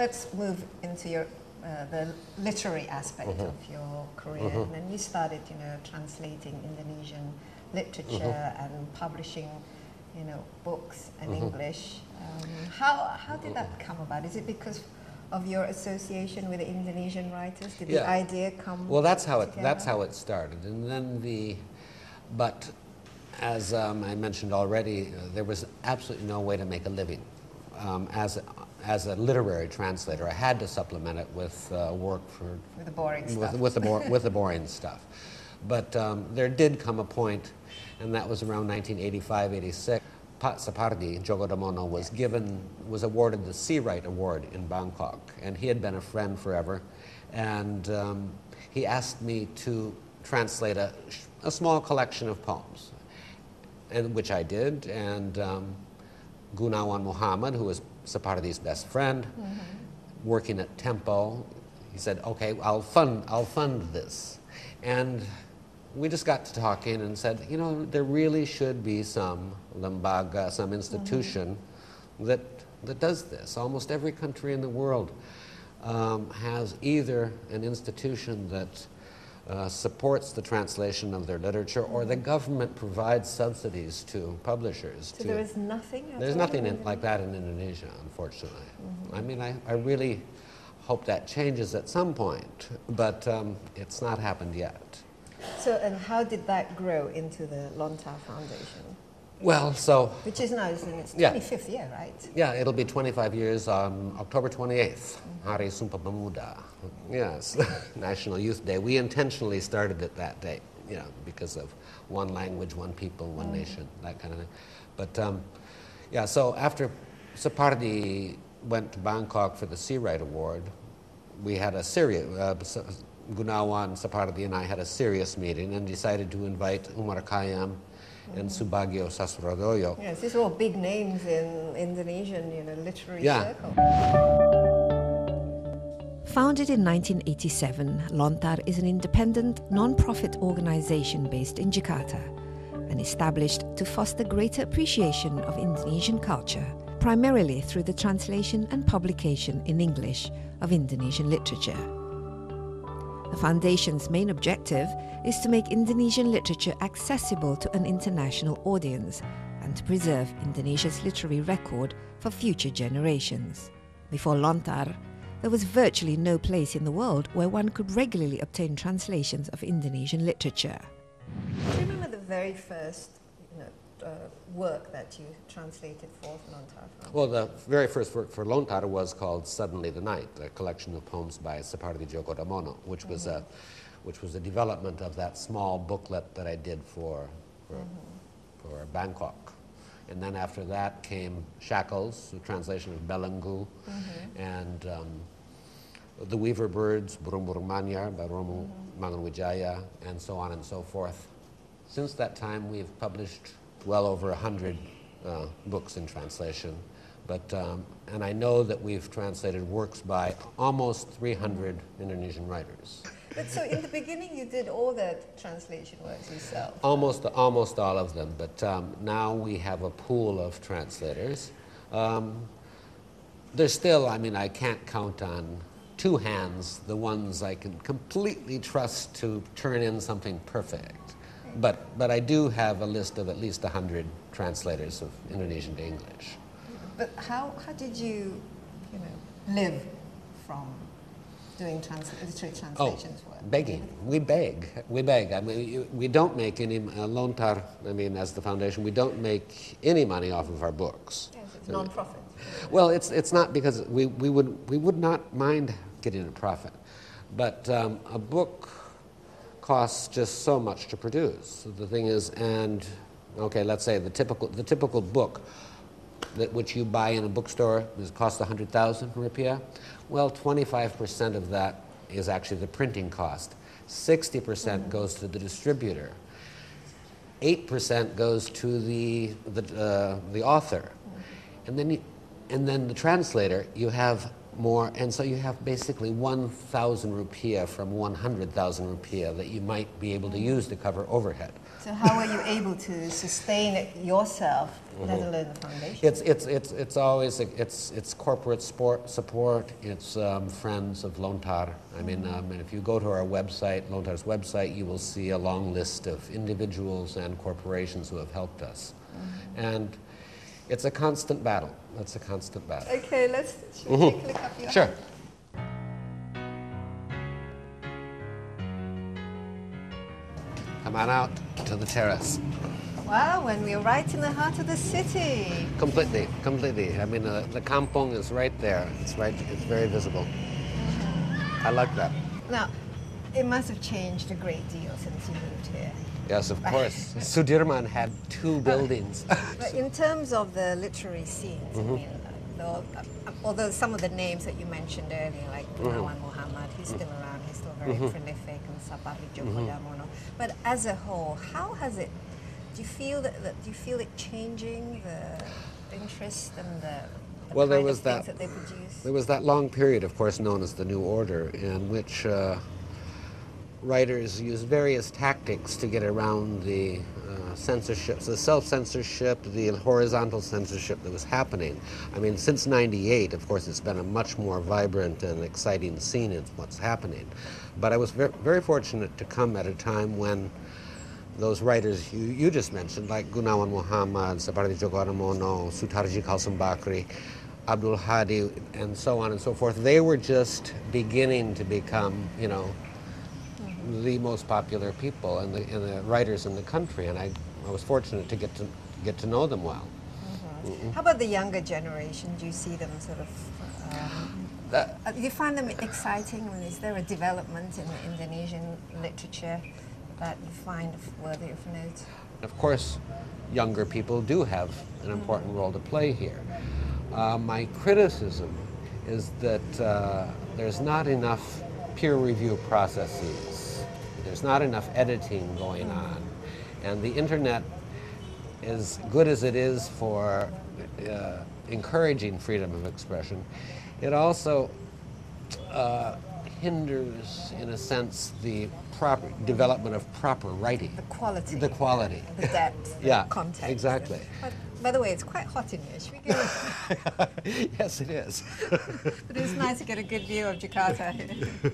let's move into your the literary aspect of your career. And then you started, translating Indonesian literature and publishing, books in English. How did that come about? Is it because of your association with the Indonesian writers? Did the idea come? Well, that's how together? it started, and then but as I mentioned already, there was absolutely no way to make a living as a literary translator. I had to supplement it with work with the boring stuff. With the boring stuff. But there did come a point, and that was around 1985-86. Pak Sapardi, Djoko Damono, was awarded the Sea Right Award in Bangkok, and he had been a friend forever, and he asked me to translate a small collection of poems, and which I did, and Gunawan Muhammad, who was Sapardi's best friend, working at Tempo, he said, "Okay, I'll fund this," and we just got to talking and said, there really should be some lembaga, some institution that does this. Almost every country in the world has either an institution that supports the translation of their literature, or the government provides subsidies to publishers. So there is nothing? There's nothing like that in Indonesia, unfortunately. I mean, I really hope that changes at some point, but it's not happened yet. So, and how did that grow into the Lontar Foundation? Well, which is now in its 25th year, right? Yeah, it'll be 25 years on October 28th, Hari Sumpah Pemuda. Yes, National Youth Day. We intentionally started it that day, because of one language, one people, one nation, that kind of thing. But, so after Sapardi went to Bangkok for the Sea Right Award, we had a serious, Gunawan, Sapardi, and I had a serious meeting and decided to invite Umar Khayyam and Subagio Sastrodoyo. Yes, these are all big names in Indonesian, literary circle. Founded in 1987, Lontar is an independent, non-profit organization based in Jakarta and established to foster greater appreciation of Indonesian culture, primarily through the translation and publication in English of Indonesian literature. The Foundation's main objective is to make Indonesian literature accessible to an international audience and to preserve Indonesia's literary record for future generations. Before Lontar, there was virtually no place in the world where one could regularly obtain translations of Indonesian literature. Do you remember the very first work that you translated for Lontar? Well, the very first work for Lontar was called Suddenly the Night, a collection of poems by Sapardi Djoko Damono, which was a development of that small booklet that I did for Bangkok. And then after that came Shackles, a translation of Belenggu, and The Weaver Birds, Burung Burung Manyar by Romo Mangunwijaya, and so on and so forth. Since that time, we've published well over 100 books in translation, but and I know that we've translated works by almost 300 Indonesian writers. But so in the beginning you did all the translation works yourself? Almost all of them, but now we have a pool of translators. There's still, I can't count on two hands the ones I can completely trust to turn in something perfect. But I do have a list of at least 100 translators of Indonesian to English. But how did you, live from doing literary translations? Begging. We beg. We don't make any Lontar. As the foundation, we don't make any money off of our books. Yes, it's non-profit. Well, it's not, because we would not mind getting a profit, but a book costs just so much to produce. So the thing is, let's say the typical book which you buy in a bookstore costs 100,000 rupiah. Well, 25% of that is actually the printing cost. 60% goes to the distributor. 8% goes to the author, and then the translator. You have more, and so you have basically 1,000 rupiah from 100,000 rupiah that you might be able to use to cover overhead. So how are you able to sustain it yourself, let alone the foundation? It's always it's corporate support. It's friends of Lontar. I mean, and if you go to our website, Lontar's website, you will see a long list of individuals and corporations who have helped us, and it's a constant battle. It's a constant battle. Okay, should we take a look up your Sure. Come on out to the terrace. Wow, and we're right in the heart of the city. Completely, completely. I mean, the kampong is right there. It's very visible. I like that. Now, it must have changed a great deal since you moved here. Yes, of course. Sudirman had 2 buildings. But in terms of the literary scenes, I mean, although some of the names that you mentioned earlier, like Gunawan Muhammad, he's still around, he's still very prolific, and Sabari Joko Damono. But as a whole, how has it? Do you feel do you feel it changing the interest and the Well, kind of things that they produce? There was that long period, of course, known as the New Order, in which writers used various tactics to get around the censorship, the self-censorship, the horizontal censorship that was happening. I mean, since '98, of course, it's been a much more vibrant and exciting scene in what's happening. But I was very fortunate to come at a time when those writers you just mentioned, like Gunawan Muhammad, Sapardi Djoko Damono, Sutarji Kalsum Bakri, Abdul Hadi, and so on and so forth, they were just beginning to become, you know, the most popular people and the writers in the country, and I was fortunate to get to know them well. How about the younger generation? Do you see them sort of? Do you find them exciting? I mean, is there a development in the Indonesian literature that you find worthy of note? Of course, younger people do have an important role to play here. My criticism is that there's not enough peer review processes. There's not enough editing going on. And the internet, as good as it is for encouraging freedom of expression, it also hinders, in a sense, the proper development of proper writing. The quality. The quality. The depth, Yeah, the context. exactly. But, by the way, it's quite hot in here. Should we go? Yes, it is. But it's nice to get a good view of Jakarta here.